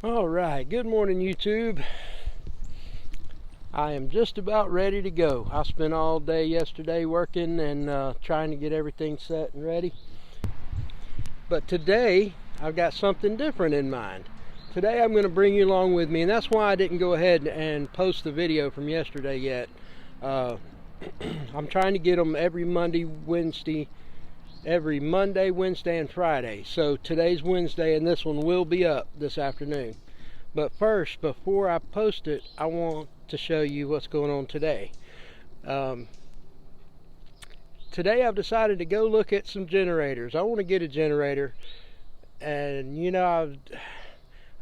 Alright, good morning YouTube. I am just about ready to go. I spent all day yesterday working and trying to get everything set and ready. But today, I've got something different in mind. Today I'm going to bring you along with me, and that's why I didn't go ahead and post the video from yesterday yet. I'm trying to get them every Monday, Wednesday, and Friday. So today's Wednesday and this one will be up this afternoon. But first, before I post it, I want to show you what's going on today. Today I've decided to go look at some generators. I want to get a generator, and you know,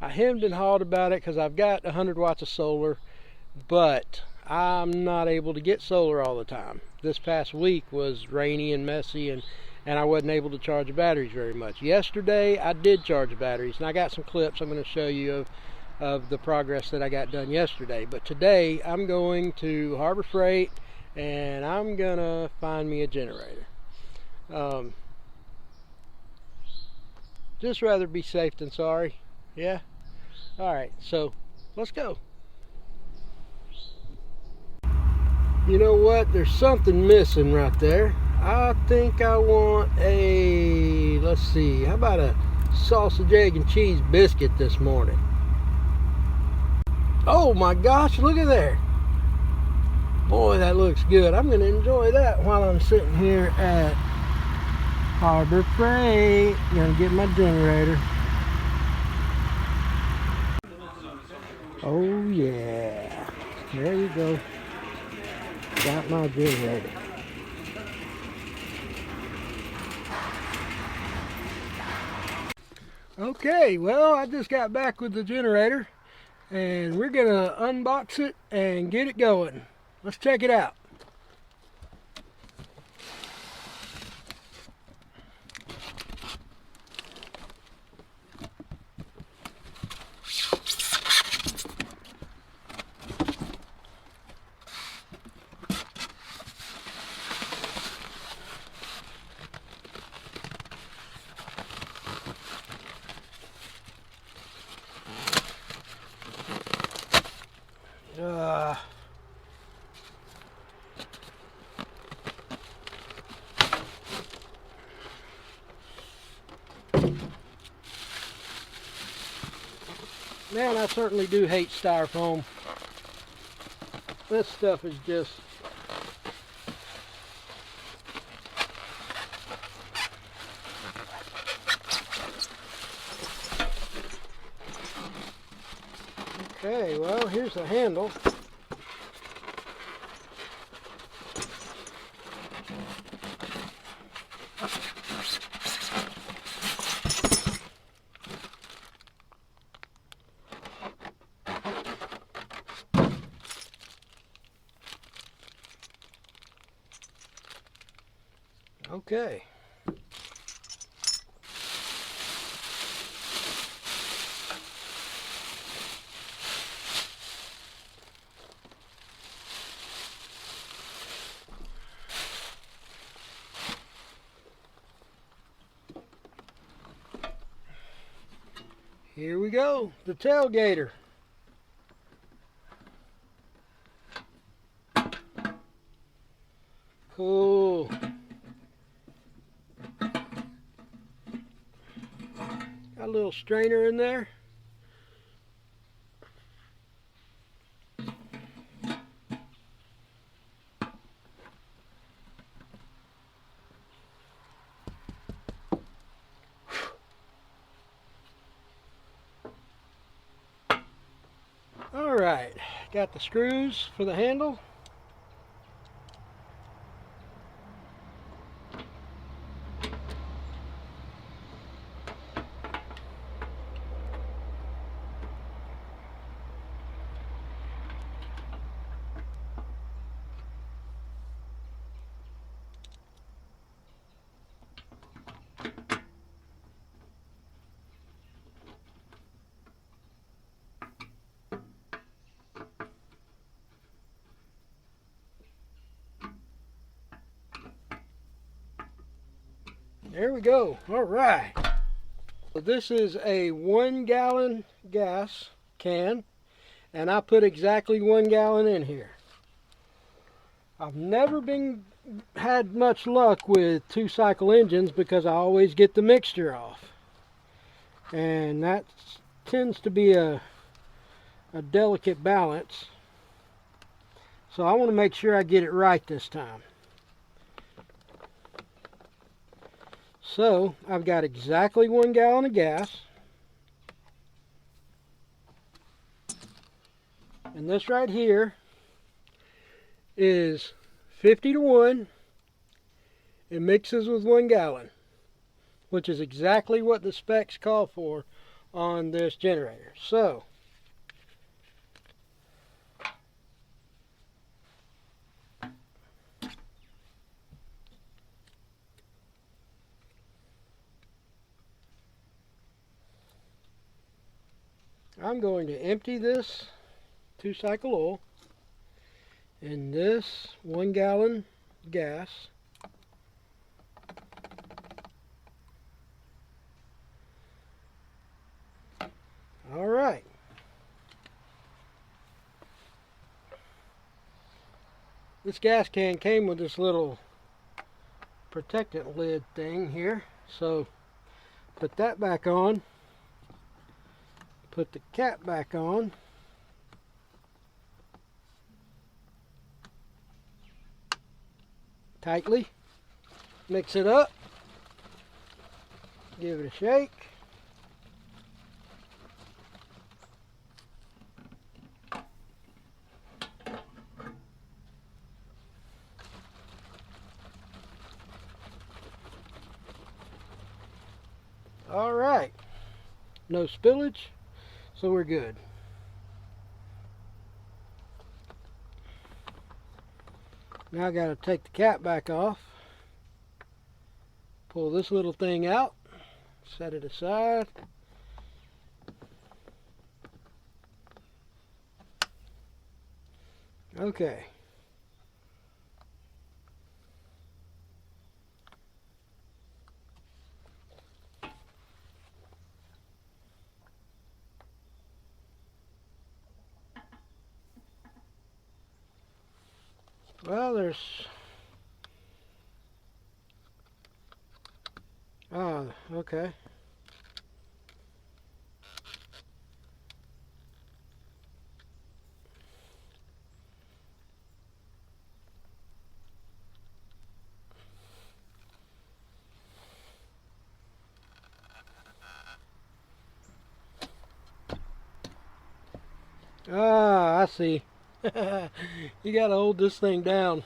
I hemmed and hawed about it because I've got 100 watts of solar, but I'm not able to get solar all the time. This past week was rainy and messy, and I wasn't able to charge the batteries very much. Yesterday I did charge the batteries, and I got some clips I'm going to show you of the progress that I got done yesterday. But today I'm going to Harbor Freight and I'm going to find me a generator. Just rather be safe than sorry. Yeah? Alright, so let's go. You know what? There's something missing right there. I think I want a, let's see, how about a sausage, egg, and cheese biscuit this morning? Oh my gosh, look at there. Boy, that looks good. I'm going to enjoy that while I'm sitting here at Harbor Freight. Going to get my generator. Oh yeah. There we go. Got my generator. Okay, well, I just got back with the generator, and we're gonna unbox it and get it going. Let's check it out. Man, I certainly do hate styrofoam. This stuff is just... Okay, well, here's the handle. Okay. Here we go, the Tailgator. Cool. Got a little strainer in there. Alright, got the screws for the handle. There we go. All right. This is a 1 gallon gas can, and I put exactly 1 gallon in here. I've never had much luck with 2-cycle engines because I always get the mixture off, and that tends to be a delicate balance. So I want to make sure I get it right this time. So I've got exactly 1 gallon of gas, and this right here is 50 to 1. It mixes with 1 gallon, which is exactly what the specs call for on this generator. So I'm going to empty this 2-cycle oil in this 1 gallon gas. All right. This gas can came with this little protectant lid thing here. So put that back on. Put the cap back on. Tightly. Mix it up. Give it a shake. All right. No spillage. So we're good. Now I got to take the cap back off. Pull this little thing out. Set it aside. Okay. Well, there's... Oh, okay. Ah, I see. You gotta hold this thing down.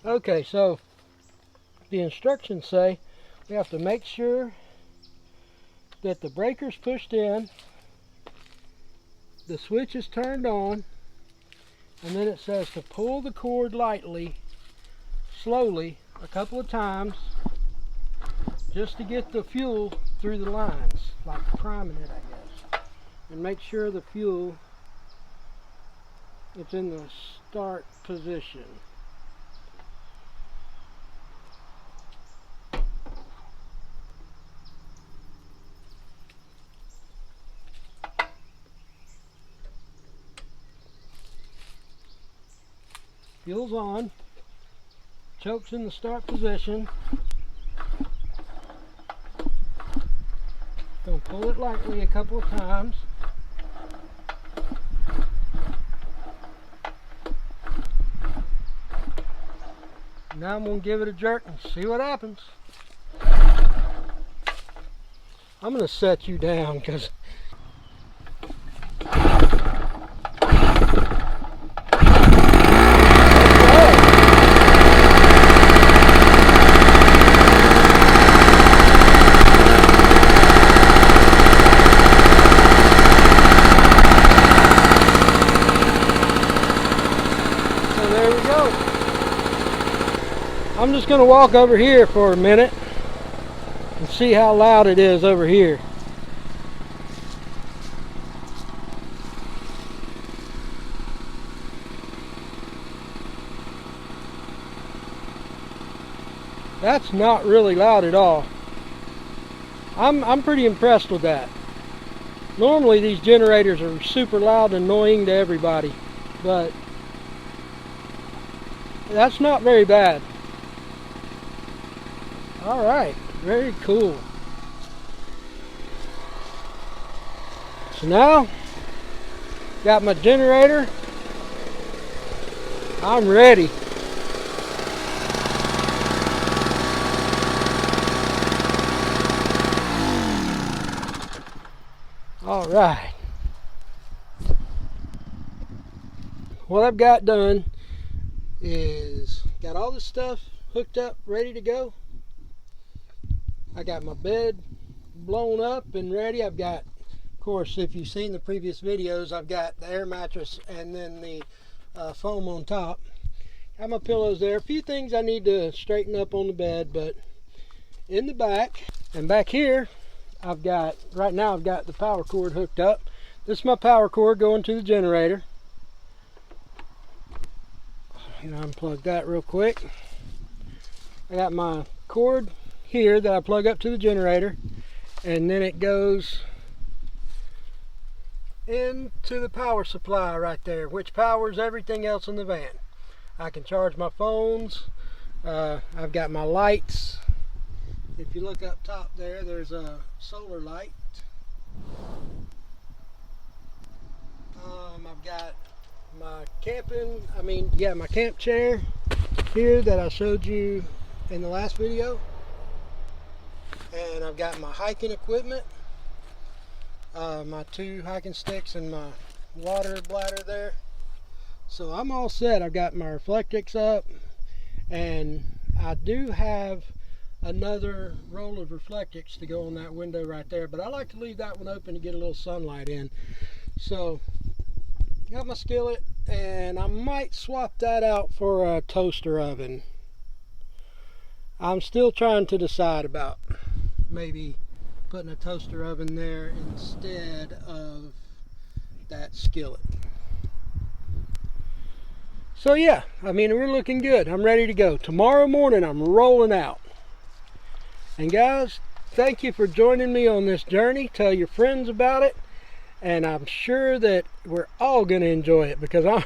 Okay, so the instructions say we have to make sure that the breaker's pushed in, the switch is turned on, and then it says to pull the cord lightly, slowly, a couple of times, just to get the fuel through the lines, like priming it, I guess. And make sure the fuel is in the start position. Fuel's on, choke's in the start position. Gonna pull it lightly a couple of times. Now I'm gonna give it a jerk and see what happens. I'm gonna set you down because I'm just going to walk over here for a minute and see how loud it is over here. That's not really loud at all. I'm pretty impressed with that. Normally these generators are super loud and annoying to everybody, but that's not very bad. Alright, very cool. So now, got my generator. I'm ready. All right. What I've got done is got all this stuff hooked up, ready to go. I got my bed blown up and ready. I've got, of course, if you've seen the previous videos, I've got the air mattress and then the foam on top. Got my pillows there. A few things I need to straighten up on the bed, but in the back and back here, right now I've got the power cord hooked up. This is my power cord going to the generator. And unplug that real quick. I got my cord here that I plug up to the generator, and then it goes into the power supply right there, which powers everything else in the van. I can charge my phones. I've got my lights. If you look up top there, there's a solar light. I've got my my camp chair here that I showed you in the last video. And I've got my hiking equipment, my 2 hiking sticks and my water bladder there. So I'm all set. I've got my reflectix up, and I do have another roll of reflectix to go on that window right there, but I like to leave that one open to get a little sunlight in. So got my skillet, and I might swap that out for a toaster oven. I'm still trying to decide about maybe putting a toaster oven there instead of that skillet. So yeah, we're looking good. I'm ready to go. Tomorrow morning I'm rolling out. And guys, thank you for joining me on this journey. Tell your friends about it, and I'm sure that we're all going to enjoy it, because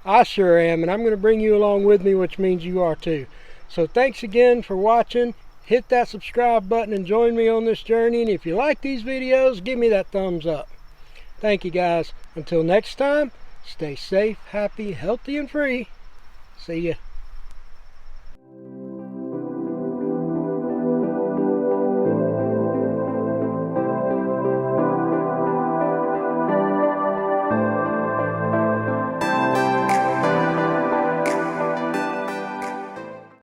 I sure am, and I'm going to bring you along with me, which means you are too. So thanks again for watching. Hit that subscribe button and join me on this journey. And if you like these videos, give me that thumbs up. Thank you guys. Until next time, stay safe, happy, healthy, and free. See ya.